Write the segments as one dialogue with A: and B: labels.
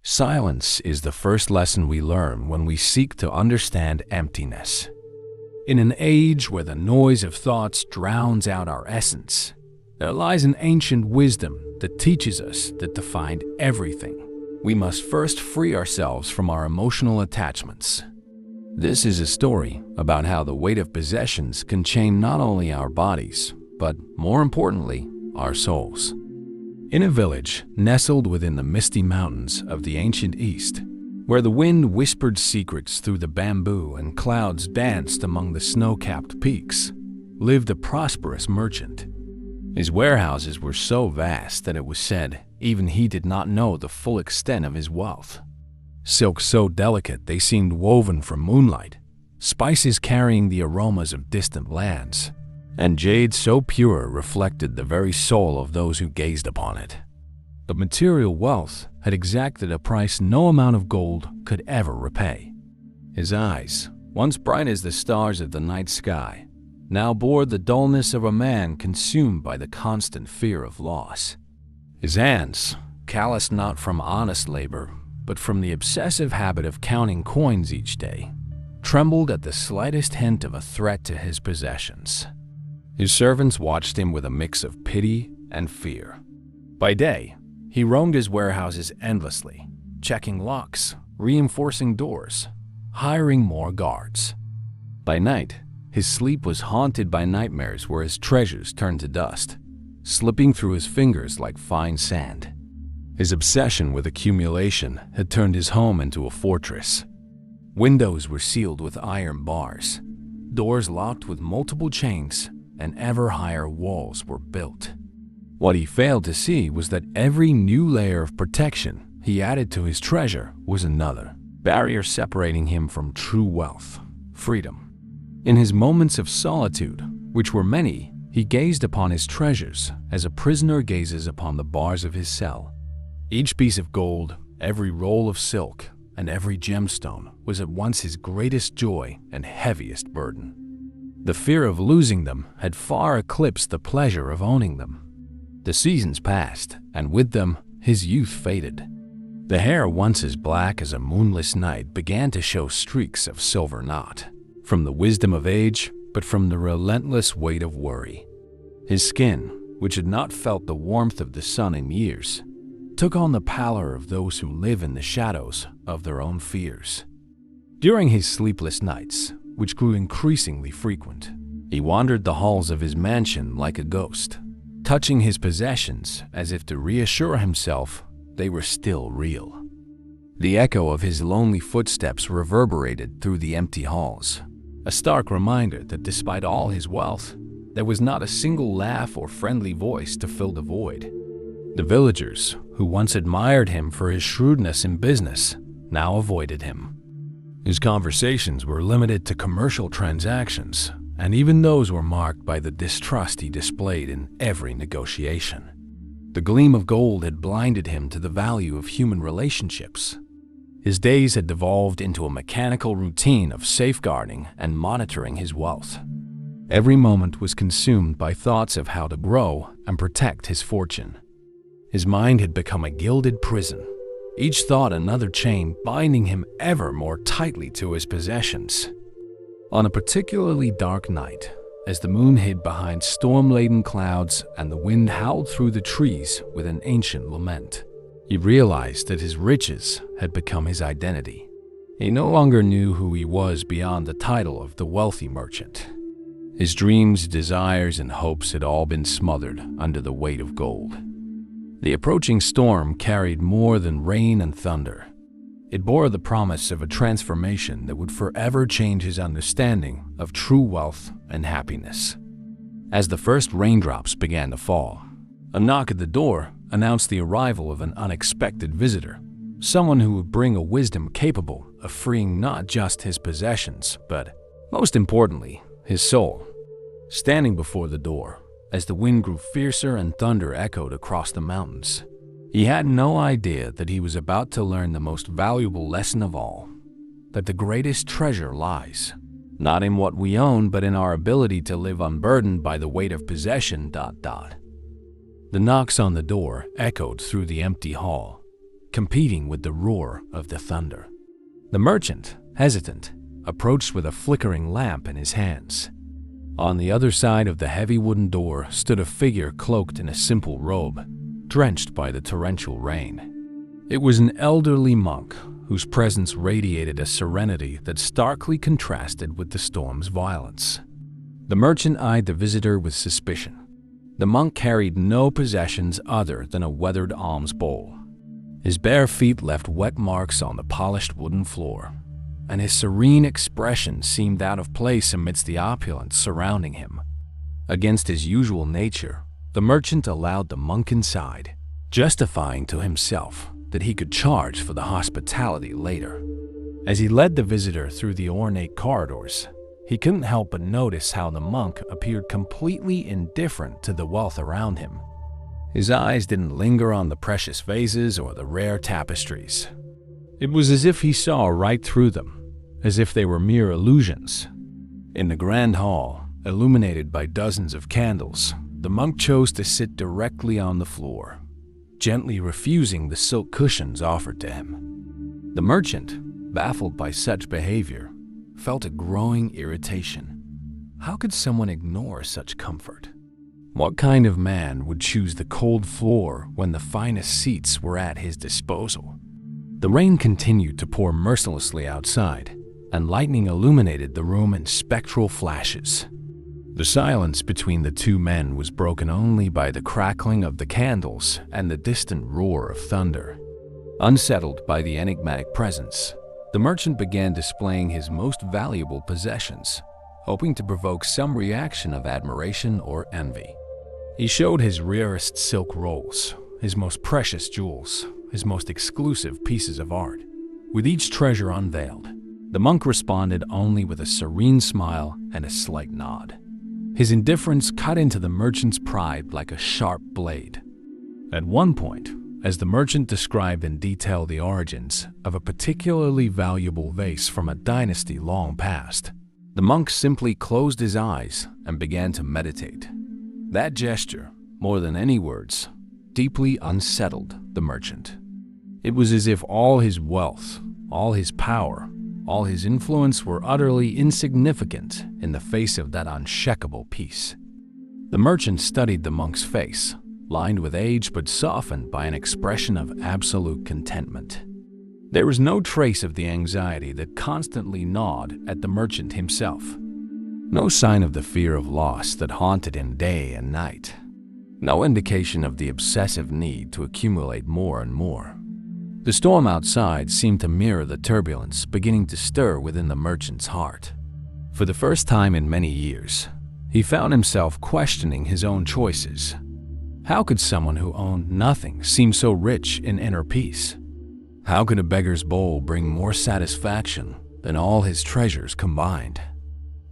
A: Silence is the first lesson we learn when we seek to understand emptiness. In an age where the noise of thoughts drowns out our essence, there lies an ancient wisdom that teaches us that to find everything, we must first free ourselves from our emotional attachments. This is a story about how the weight of possessions can chain not only our bodies, but more importantly, our souls. In a village nestled within the misty mountains of the ancient East, where the wind whispered secrets through the bamboo and clouds danced among the snow-capped peaks, lived a prosperous merchant. His warehouses were so vast that it was said even he did not know the full extent of his wealth. Silks so delicate they seemed woven from moonlight, spices carrying the aromas of distant lands, and jade so pure reflected the very soul of those who gazed upon it. But material wealth had exacted a price no amount of gold could ever repay. His eyes, once bright as the stars of the night sky, now bore the dullness of a man consumed by the constant fear of loss. His hands, calloused not from honest labor, but from the obsessive habit of counting coins each day, trembled at the slightest hint of a threat to his possessions. His servants watched him with a mix of pity and fear. By day, he roamed his warehouses endlessly, checking locks, reinforcing doors, hiring more guards. By night, his sleep was haunted by nightmares where his treasures turned to dust, slipping through his fingers like fine sand. His obsession with accumulation had turned his home into a fortress. Windows were sealed with iron bars, doors locked with multiple chains, and ever higher walls were built. What he failed to see was that every new layer of protection he added to his treasure was another barrier separating him from true wealth, freedom. In his moments of solitude, which were many, he gazed upon his treasures as a prisoner gazes upon the bars of his cell. Each piece of gold, every roll of silk, and every gemstone was at once his greatest joy and heaviest burden. The fear of losing them had far eclipsed the pleasure of owning them. The seasons passed, and with them, his youth faded. The hair once as black as a moonless night began to show streaks of silver knot, from the wisdom of age, but from the relentless weight of worry. His skin, which had not felt the warmth of the sun in years, took on the pallor of those who live in the shadows of their own fears. During his sleepless nights, which grew increasingly frequent, he wandered the halls of his mansion like a ghost, touching his possessions as if to reassure himself they were still real. The echo of his lonely footsteps reverberated through the empty halls, a stark reminder that despite all his wealth, there was not a single laugh or friendly voice to fill the void. The villagers, who once admired him for his shrewdness in business, now avoided him. His conversations were limited to commercial transactions, and even those were marked by the distrust he displayed in every negotiation. The gleam of gold had blinded him to the value of human relationships. His days had devolved into a mechanical routine of safeguarding and monitoring his wealth. Every moment was consumed by thoughts of how to grow and protect his fortune. His mind had become a gilded prison, each thought another chain binding him ever more tightly to his possessions. On a particularly dark night, as the moon hid behind storm-laden clouds and the wind howled through the trees with an ancient lament, he realized that his riches had become his identity. He no longer knew who he was beyond the title of the wealthy merchant. His dreams, desires, and hopes had all been smothered under the weight of gold. The approaching storm carried more than rain and thunder. It bore the promise of a transformation that would forever change his understanding of true wealth and happiness. As the first raindrops began to fall, a knock at the door announced the arrival of an unexpected visitor, someone who would bring a wisdom capable of freeing not just his possessions, but, most importantly, his soul. Standing before the door, as the wind grew fiercer and thunder echoed across the mountains, he had no idea that he was about to learn the most valuable lesson of all, that the greatest treasure lies, not in what we own, but in our ability to live unburdened by the weight of possession. The knocks on the door echoed through the empty hall, competing with the roar of the thunder. The merchant, hesitant, approached with a flickering lamp in his hands. On the other side of the heavy wooden door stood a figure cloaked in a simple robe, drenched by the torrential rain. It was an elderly monk whose presence radiated a serenity that starkly contrasted with the storm's violence. The merchant eyed the visitor with suspicion. The monk carried no possessions other than a weathered alms bowl. His bare feet left wet marks on the polished wooden floor, and his serene expression seemed out of place amidst the opulence surrounding him. Against his usual nature, the merchant allowed the monk inside, justifying to himself that he could charge for the hospitality later. As he led the visitor through the ornate corridors, he couldn't help but notice how the monk appeared completely indifferent to the wealth around him. His eyes didn't linger on the precious vases or the rare tapestries. It was as if he saw right through them, as if they were mere illusions. In the grand hall, illuminated by dozens of candles, the monk chose to sit directly on the floor, gently refusing the silk cushions offered to him. The merchant, baffled by such behavior, felt a growing irritation. How could someone ignore such comfort? What kind of man would choose the cold floor when the finest seats were at his disposal? The rain continued to pour mercilessly outside, and lightning illuminated the room in spectral flashes. The silence between the two men was broken only by the crackling of the candles and the distant roar of thunder. Unsettled by the enigmatic presence, the merchant began displaying his most valuable possessions, hoping to provoke some reaction of admiration or envy. He showed his rarest silk rolls, his most precious jewels, his most exclusive pieces of art. With each treasure unveiled, the monk responded only with a serene smile and a slight nod. His indifference cut into the merchant's pride like a sharp blade. At one point, as the merchant described in detail the origins of a particularly valuable vase from a dynasty long past, the monk simply closed his eyes and began to meditate. That gesture, more than any words, deeply unsettled the merchant. It was as if all his wealth, all his power, all his influence were utterly insignificant in the face of that unshakable peace. The merchant studied the monk's face, lined with age but softened by an expression of absolute contentment. There was no trace of the anxiety that constantly gnawed at the merchant himself. No sign of the fear of loss that haunted him day and night. No indication of the obsessive need to accumulate more and more. The storm outside seemed to mirror the turbulence beginning to stir within the merchant's heart. For the first time in many years, he found himself questioning his own choices. How could someone who owned nothing seem so rich in inner peace? How could a beggar's bowl bring more satisfaction than all his treasures combined?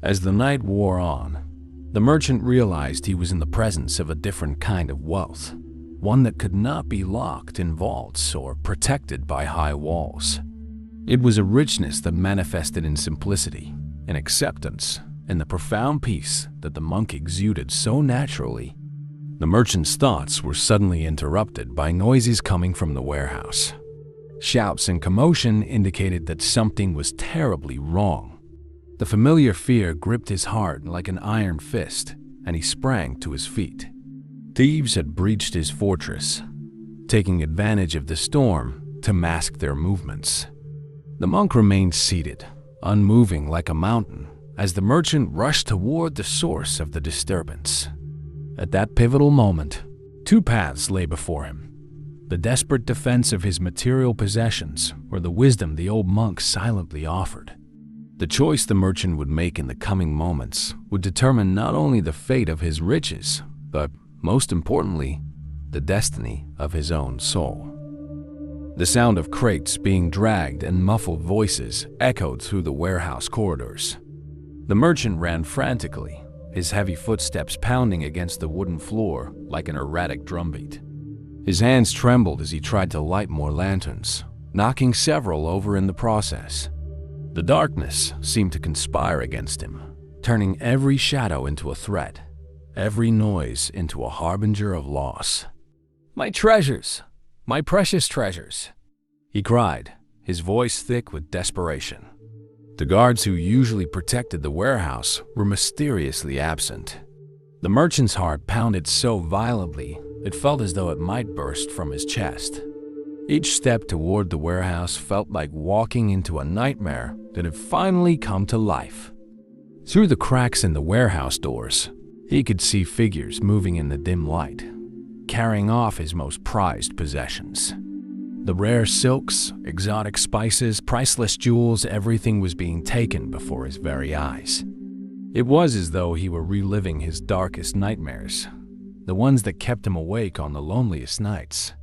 A: As the night wore on, the merchant realized he was in the presence of a different kind of wealth, one that could not be locked in vaults or protected by high walls. It was a richness that manifested in simplicity, in acceptance, in the profound peace that the monk exuded so naturally. The merchant's thoughts were suddenly interrupted by noises coming from the warehouse. Shouts and commotion indicated that something was terribly wrong. The familiar fear gripped his heart like an iron fist, and he sprang to his feet. Thieves had breached his fortress, taking advantage of the storm to mask their movements. The monk remained seated, unmoving like a mountain, as the merchant rushed toward the source of the disturbance. At that pivotal moment, two paths lay before him: the desperate defense of his material possessions, or the wisdom the old monk silently offered. The choice the merchant would make in the coming moments would determine not only the fate of his riches, but, most importantly, the destiny of his own soul. The sound of crates being dragged and muffled voices echoed through the warehouse corridors. The merchant ran frantically, his heavy footsteps pounding against the wooden floor like an erratic drumbeat. His hands trembled as he tried to light more lanterns, knocking several over in the process. The darkness seemed to conspire against him, turning every shadow into a threat, every noise into a harbinger of loss. "My treasures! My precious treasures!" he cried, his voice thick with desperation. The guards who usually protected the warehouse were mysteriously absent. The merchant's heart pounded so violently it felt as though it might burst from his chest. Each step toward the warehouse felt like walking into a nightmare that had finally come to life. Through the cracks in the warehouse doors, he could see figures moving in the dim light, carrying off his most prized possessions. The rare silks, exotic spices, priceless jewels, everything was being taken before his very eyes. It was as though he were reliving his darkest nightmares, the ones that kept him awake on the loneliest nights.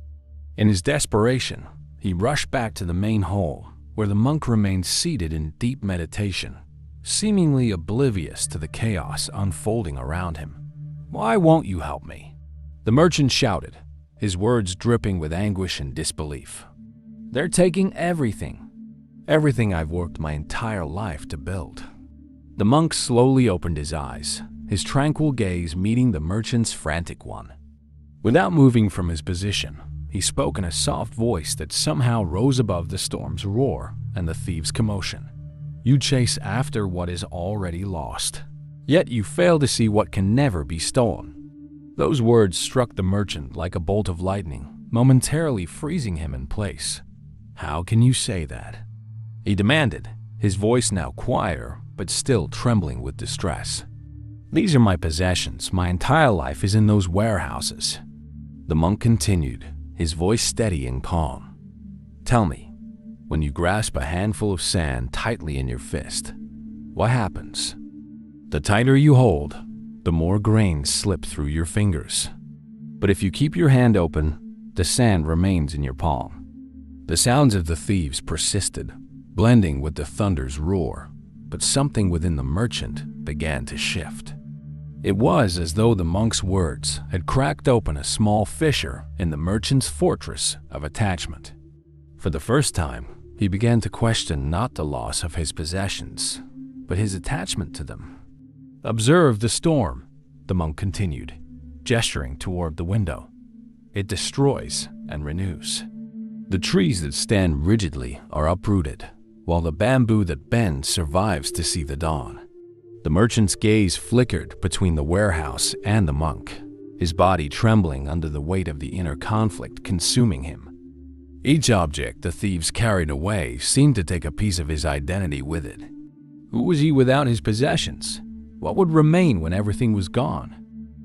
A: In his desperation, he rushed back to the main hall, where the monk remained seated in deep meditation, seemingly oblivious to the chaos unfolding around him. "Why won't you help me?" the merchant shouted, his words dripping with anguish and disbelief. "They're taking everything. Everything I've worked my entire life to build." The monk slowly opened his eyes, his tranquil gaze meeting the merchant's frantic one. Without moving from his position, he spoke in a soft voice that somehow rose above the storm's roar and the thieves' commotion. "You chase after what is already lost, yet you fail to see what can never be stolen." Those words struck the merchant like a bolt of lightning, momentarily freezing him in place. "How can you say that?" he demanded, his voice now quieter but still trembling with distress. "These are my possessions. My entire life is in those warehouses." The monk continued, his voice steady and calm. "Tell me, when you grasp a handful of sand tightly in your fist, what happens? The tighter you hold, the more grains slip through your fingers. But if you keep your hand open, the sand remains in your palm." The sounds of the thieves persisted, blending with the thunder's roar, but something within the merchant began to shift. It was as though the monk's words had cracked open a small fissure in the merchant's fortress of attachment. For the first time, he began to question not the loss of his possessions, but his attachment to them. "Observe the storm," the monk continued, gesturing toward the window. "It destroys and renews. The trees that stand rigidly are uprooted, while the bamboo that bends survives to see the dawn." The merchant's gaze flickered between the warehouse and the monk, his body trembling under the weight of the inner conflict consuming him. Each object the thieves carried away seemed to take a piece of his identity with it. Who was he without his possessions? What would remain when everything was gone?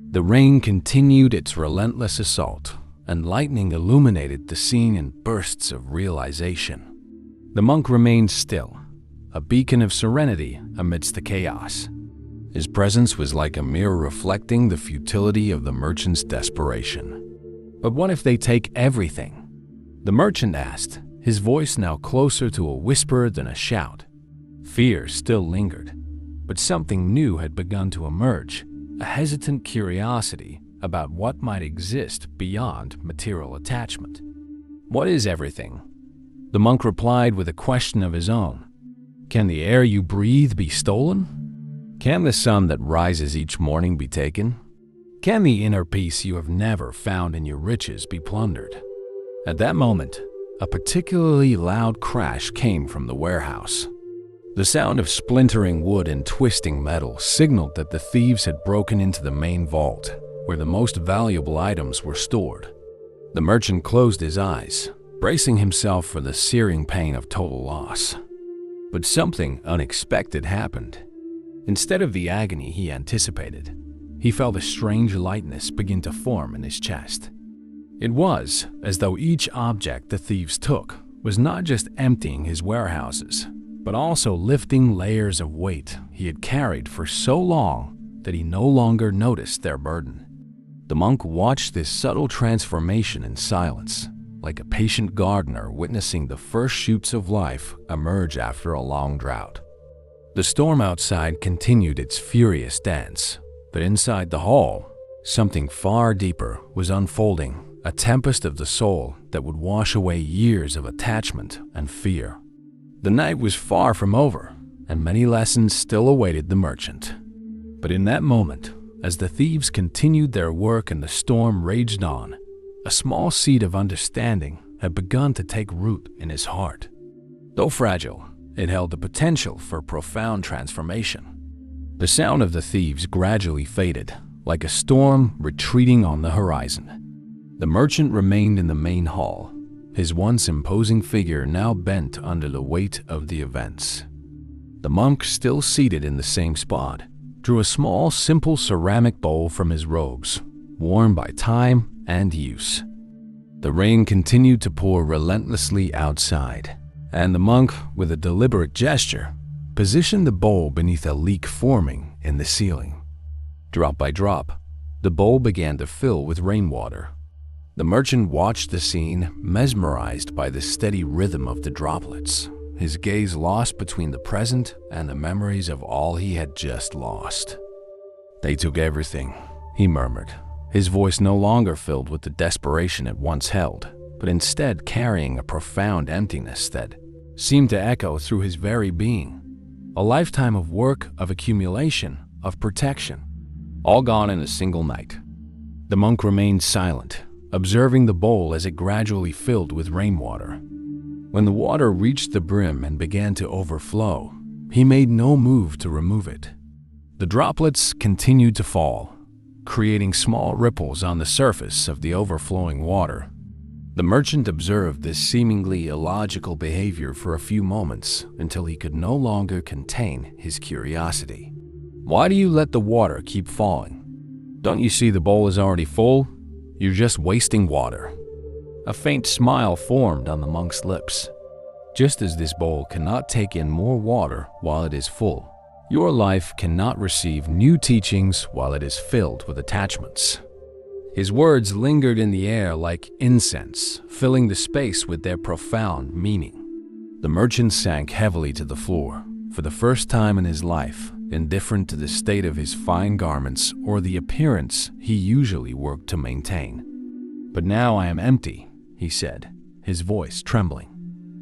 A: The rain continued its relentless assault, and lightning illuminated the scene in bursts of realization. The monk remained still, a beacon of serenity amidst the chaos. His presence was like a mirror reflecting the futility of the merchant's desperation. "But what if they take everything?" the merchant asked, his voice now closer to a whisper than a shout. Fear still lingered, but something new had begun to emerge, a hesitant curiosity about what might exist beyond material attachment. "What is everything?" the monk replied with a question of his own. "Can the air you breathe be stolen? Can the sun that rises each morning be taken? Can the inner peace you have never found in your riches be plundered?" At that moment, a particularly loud crash came from the warehouse. The sound of splintering wood and twisting metal signaled that the thieves had broken into the main vault, where the most valuable items were stored. The merchant closed his eyes, bracing himself for the searing pain of total loss. But something unexpected happened. Instead of the agony he anticipated, he felt a strange lightness begin to form in his chest. It was as though each object the thieves took was not just emptying his warehouses, but also lifting layers of weight he had carried for so long that he no longer noticed their burden. The monk watched this subtle transformation in silence, like a patient gardener witnessing the first shoots of life emerge after a long drought. The storm outside continued its furious dance, but inside the hall, something far deeper was unfolding, a tempest of the soul that would wash away years of attachment and fear. The night was far from over, and many lessons still awaited the merchant. But in that moment, as the thieves continued their work and the storm raged on, a small seed of understanding had begun to take root in his heart. Though fragile, it held the potential for profound transformation. The sound of the thieves gradually faded, like a storm retreating on the horizon. The merchant remained in the main hall, his once imposing figure now bent under the weight of the events. The monk, still seated in the same spot, drew a small, simple ceramic bowl from his robes, worn by time and use. The rain continued to pour relentlessly outside, and the monk, with a deliberate gesture, positioned the bowl beneath a leak forming in the ceiling. Drop by drop, the bowl began to fill with rainwater. The merchant watched the scene, mesmerized by the steady rhythm of the droplets, his gaze lost between the present and the memories of all he had just lost. "They took everything," he murmured, his voice no longer filled with the desperation it once held, but instead carrying a profound emptiness that seemed to echo through his very being. A lifetime of work, of accumulation, of protection, all gone in a single night. The monk remained silent, observing the bowl as it gradually filled with rainwater. When the water reached the brim and began to overflow, he made no move to remove it. The droplets continued to fall, creating small ripples on the surface of the overflowing water. The merchant observed this seemingly illogical behavior for a few moments until he could no longer contain his curiosity. "Why do you let the water keep falling? Don't you see the bowl is already full? You're just wasting water." A faint smile formed on the monk's lips. "Just as this bowl cannot take in more water while it is full, your life cannot receive new teachings while it is filled with attachments." His words lingered in the air like incense, filling the space with their profound meaning. The merchant sank heavily to the floor, for the first time in his life, indifferent to the state of his fine garments or the appearance he usually worked to maintain. "But now I am empty," he said, his voice trembling.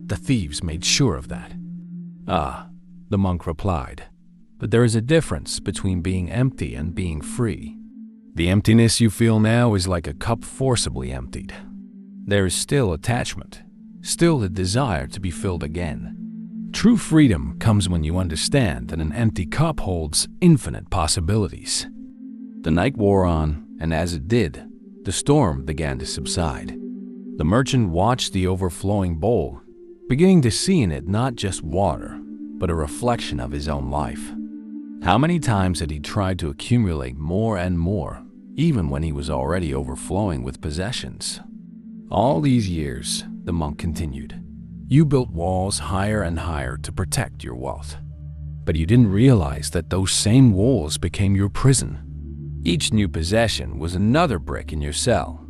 A: "The thieves made sure of that." "Ah," the monk replied, "but there is a difference between being empty and being free. The emptiness you feel now is like a cup forcibly emptied. There is still attachment, still the desire to be filled again. True freedom comes when you understand that an empty cup holds infinite possibilities." The night wore on, and as it did, the storm began to subside. The merchant watched the overflowing bowl, beginning to see in it not just water, but a reflection of his own life. How many times had he tried to accumulate more and more, even when he was already overflowing with possessions? "All these years," the monk continued, "you built walls higher and higher to protect your wealth. But you didn't realize that those same walls became your prison. Each new possession was another brick in your cell."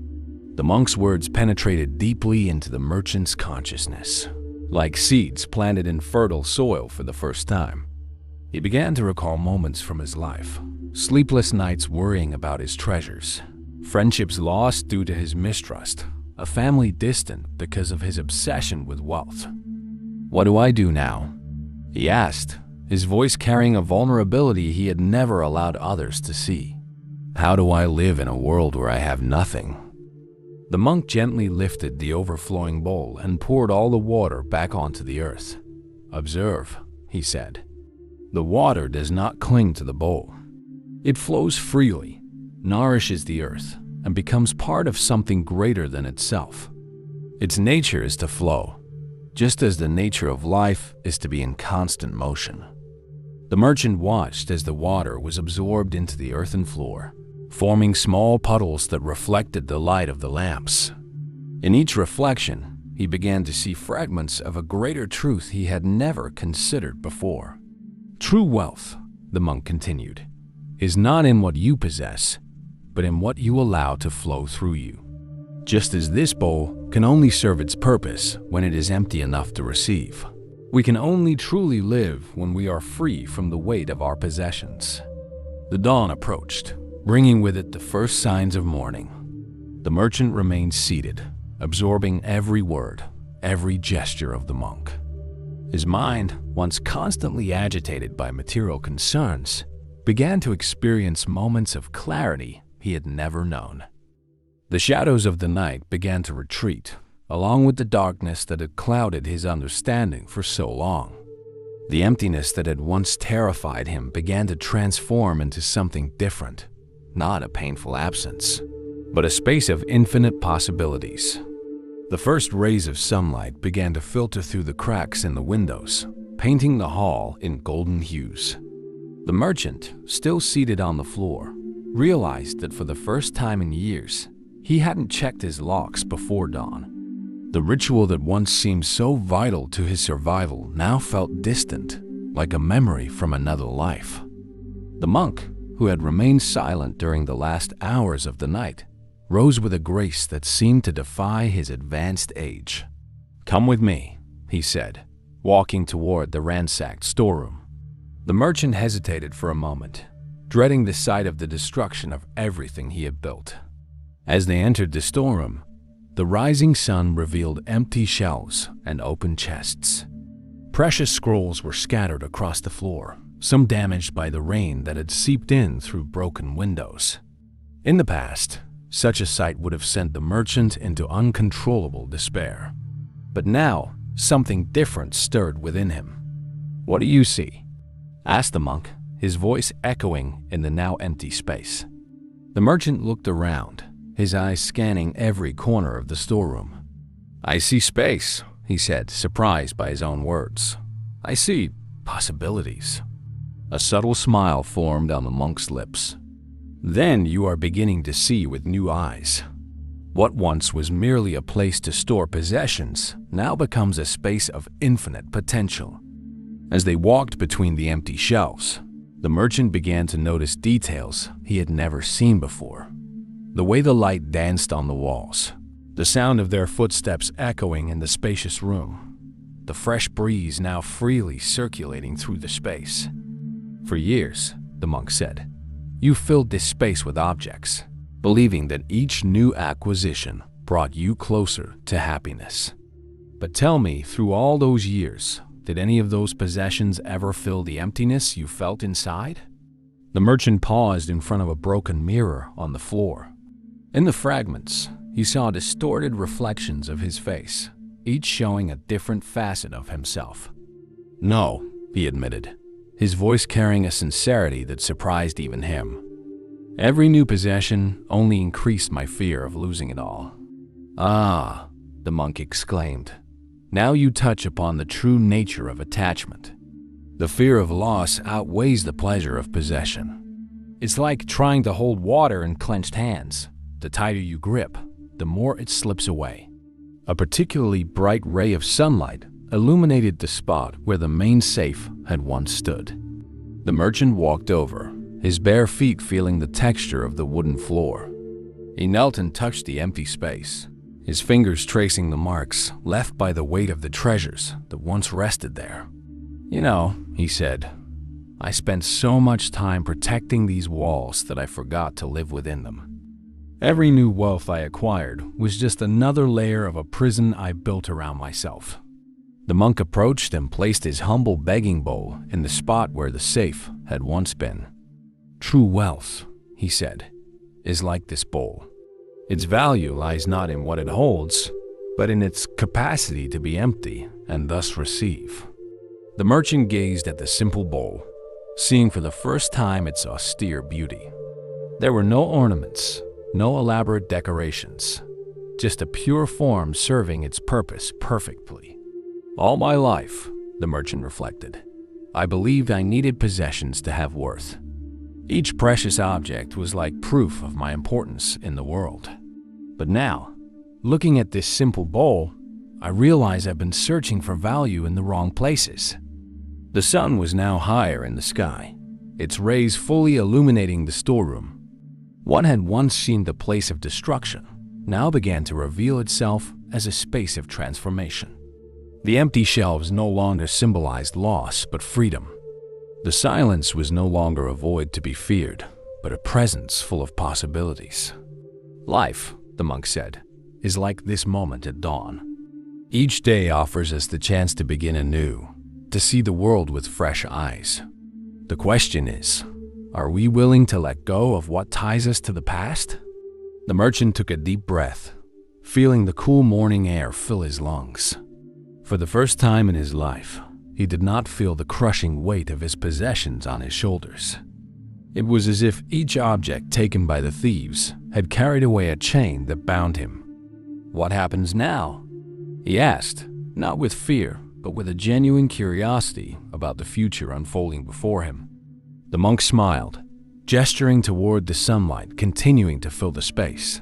A: The monk's words penetrated deeply into the merchant's consciousness, like seeds planted in fertile soil for the first time. He began to recall moments from his life, sleepless nights worrying about his treasures, friendships lost due to his mistrust, a family distant because of his obsession with wealth. "What do I do now?" he asked, his voice carrying a vulnerability he had never allowed others to see. "How do I live in a world where I have nothing?" The monk gently lifted the overflowing bowl and poured all the water back onto the earth. "Observe," he said. "The water does not cling to the bowl. It flows freely, nourishes the earth, and becomes part of something greater than itself. Its nature is to flow, just as the nature of life is to be in constant motion." The merchant watched as the water was absorbed into the earthen floor, forming small puddles that reflected the light of the lamps. In each reflection, he began to see fragments of a greater truth he had never considered before. "True wealth," the monk continued, "is not in what you possess, but in what you allow to flow through you. Just as this bowl can only serve its purpose when it is empty enough to receive, we can only truly live when we are free from the weight of our possessions." The dawn approached, bringing with it the first signs of morning. The merchant remained seated, absorbing every word, every gesture of the monk. His mind, once constantly agitated by material concerns, began to experience moments of clarity he had never known. The shadows of the night began to retreat, along with the darkness that had clouded his understanding for so long. The emptiness that had once terrified him began to transform into something different, not a painful absence, but a space of infinite possibilities. The first rays of sunlight began to filter through the cracks in the windows, painting the hall in golden hues. The merchant, still seated on the floor, realized that for the first time in years, he hadn't checked his locks before dawn. The ritual that once seemed so vital to his survival now felt distant, like a memory from another life. The monk, who had remained silent during the last hours of the night, rose with a grace that seemed to defy his advanced age. "Come with me," he said, walking toward the ransacked storeroom. The merchant hesitated for a moment, dreading the sight of the destruction of everything he had built. As they entered the storeroom, the rising sun revealed empty shelves and open chests. Precious scrolls were scattered across the floor, some damaged by the rain that had seeped in through broken windows. In the past, such a sight would have sent the merchant into uncontrollable despair. But now, something different stirred within him. "What do you see?" asked the monk, his voice echoing in the now empty space. The merchant looked around, his eyes scanning every corner of the storeroom. "I see space," he said, surprised by his own words. "I see possibilities." A subtle smile formed on the monk's lips. "Then you are beginning to see with new eyes. What once was merely a place to store possessions now becomes a space of infinite potential." As they walked between the empty shelves, the merchant began to notice details he had never seen before. The way the light danced on the walls, the sound of their footsteps echoing in the spacious room, the fresh breeze now freely circulating through the space. "For years," the monk said, "you filled this space with objects, believing that each new acquisition brought you closer to happiness. But tell me, through all those years, did any of those possessions ever fill the emptiness you felt inside?" The merchant paused in front of a broken mirror on the floor. In the fragments, he saw distorted reflections of his face, each showing a different facet of himself. "No," he admitted, his voice carrying a sincerity that surprised even him. "Every new possession only increased my fear of losing it all." "Ah," the monk exclaimed, "now you touch upon the true nature of attachment. The fear of loss outweighs the pleasure of possession. It's like trying to hold water in clenched hands. The tighter you grip, the more it slips away." A particularly bright ray of sunlight illuminated the spot where the main safe had once stood. The merchant walked over, his bare feet feeling the texture of the wooden floor. He knelt and touched the empty space, his fingers tracing the marks left by the weight of the treasures that once rested there. "You know," he said, "I spent so much time protecting these walls that I forgot to live within them. Every new wealth I acquired was just another layer of a prison I built around myself." The monk approached and placed his humble begging bowl in the spot where the safe had once been. "True wealth," he said, "is like this bowl. Its value lies not in what it holds, but in its capacity to be empty and thus receive." The merchant gazed at the simple bowl, seeing for the first time its austere beauty. There were no ornaments, no elaborate decorations, just a pure form serving its purpose perfectly. "All my life," the merchant reflected, "I believed I needed possessions to have worth. Each precious object was like proof of my importance in the world. But now, looking at this simple bowl, I realize I've been searching for value in the wrong places." The sun was now higher in the sky, its rays fully illuminating the storeroom. What had once seemed a place of destruction now began to reveal itself as a space of transformation. The empty shelves no longer symbolized loss but freedom. The silence was no longer a void to be feared, but a presence full of possibilities. "Life," the monk said, "is like this moment at dawn. Each day offers us the chance to begin anew, to see the world with fresh eyes. The question is, are we willing to let go of what ties us to the past?" The merchant took a deep breath, feeling the cool morning air fill his lungs. For the first time in his life, he did not feel the crushing weight of his possessions on his shoulders. It was as if each object taken by the thieves had carried away a chain that bound him. "What happens now?" he asked, not with fear, but with a genuine curiosity about the future unfolding before him. The monk smiled, gesturing toward the sunlight continuing to fill the space.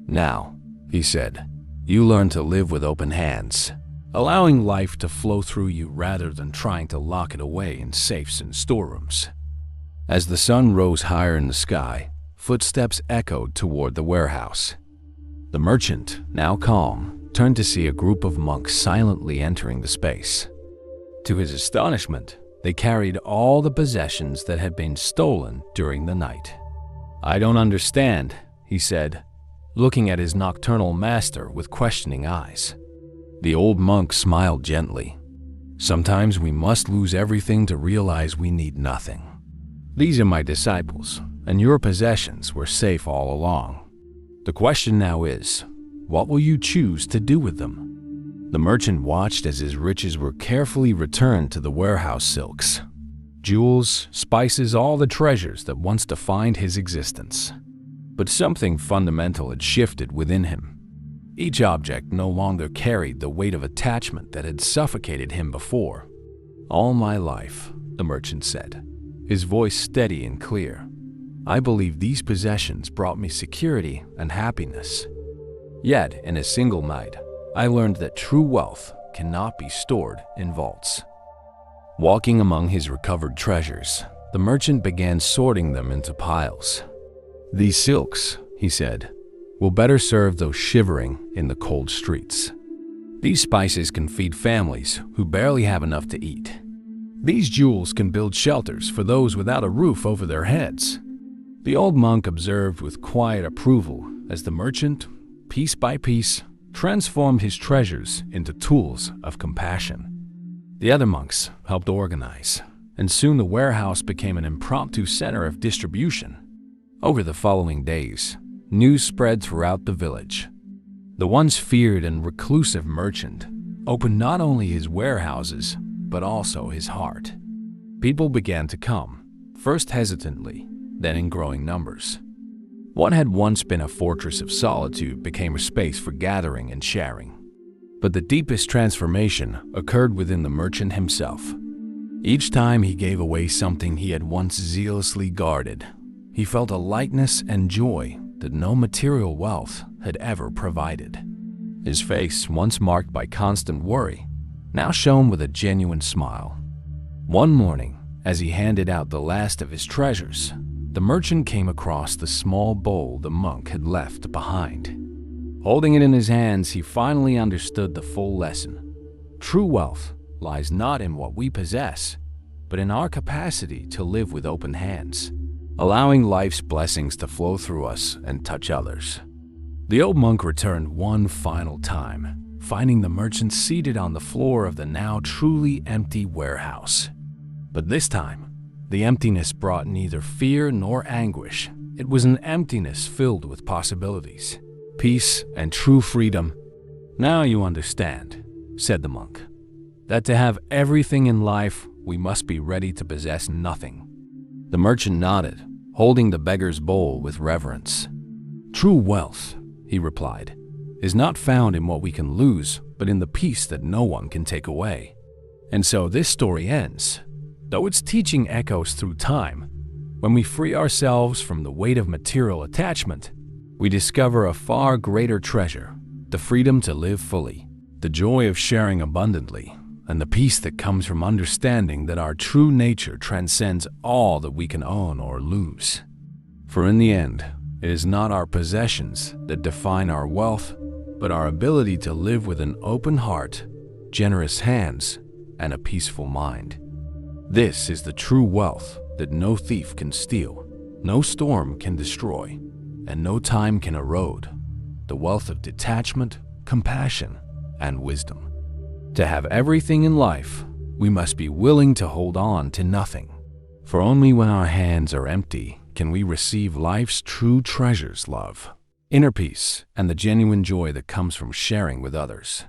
A: "Now," he said, "you learn to live with open hands, allowing life to flow through you rather than trying to lock it away in safes and storerooms." As the sun rose higher in the sky, footsteps echoed toward the warehouse. The merchant, now calm, turned to see a group of monks silently entering the space. To his astonishment, they carried all the possessions that had been stolen during the night. "I don't understand," he said, looking at his nocturnal master with questioning eyes. The old monk smiled gently. "Sometimes we must lose everything to realize we need nothing. These are my disciples, and your possessions were safe all along. The question now is, what will you choose to do with them?" The merchant watched as his riches were carefully returned to the warehouse silks. Jewels, spices, all the treasures that once defined his existence. But something fundamental had shifted within him. Each object no longer carried the weight of attachment that had suffocated him before. "All my life," the merchant said, his voice steady and clear, "I believe these possessions brought me security and happiness. Yet, in a single night, I learned that true wealth cannot be stored in vaults." Walking among his recovered treasures, the merchant began sorting them into piles. "These silks," he said, "will better serve those shivering in the cold streets. These spices can feed families who barely have enough to eat. These jewels can build shelters for those without a roof over their heads." The old monk observed with quiet approval as the merchant, piece by piece, transformed his treasures into tools of compassion. The other monks helped organize, and soon the warehouse became an impromptu center of distribution. Over the following days, news spread throughout the village. The once feared and reclusive merchant opened not only his warehouses, but also his heart. People began to come, first hesitantly, then in growing numbers. What had once been a fortress of solitude became a space for gathering and sharing. But the deepest transformation occurred within the merchant himself. Each time he gave away something he had once zealously guarded, he felt a lightness and joy that no material wealth had ever provided. His face, once marked by constant worry, now shone with a genuine smile. One morning, as he handed out the last of his treasures, the merchant came across the small bowl the monk had left behind. Holding it in his hands, he finally understood the full lesson. True wealth lies not in what we possess, but in our capacity to live with open hands, allowing life's blessings to flow through us and touch others. The old monk returned one final time, finding the merchant seated on the floor of the now truly empty warehouse. But this time, the emptiness brought neither fear nor anguish. It was an emptiness filled with possibilities, peace, and true freedom. "Now you understand," said the monk, "that to have everything in life, we must be ready to possess nothing." The merchant nodded, holding the beggar's bowl with reverence. "True wealth," he replied, "is not found in what we can lose, but in the peace that no one can take away." And so this story ends. Though its teaching echoes through time, when we free ourselves from the weight of material attachment, we discover a far greater treasure, the freedom to live fully, the joy of sharing abundantly, and the peace that comes from understanding that our true nature transcends all that we can own or lose. For in the end, it is not our possessions that define our wealth, but our ability to live with an open heart, generous hands, and a peaceful mind. This is the true wealth that no thief can steal, no storm can destroy, and no time can erode. The wealth of detachment, compassion, and wisdom. To have everything in life, we must be willing to hold on to nothing. For only when our hands are empty can we receive life's true treasures, love. inner peace, and the genuine joy that comes from sharing with others.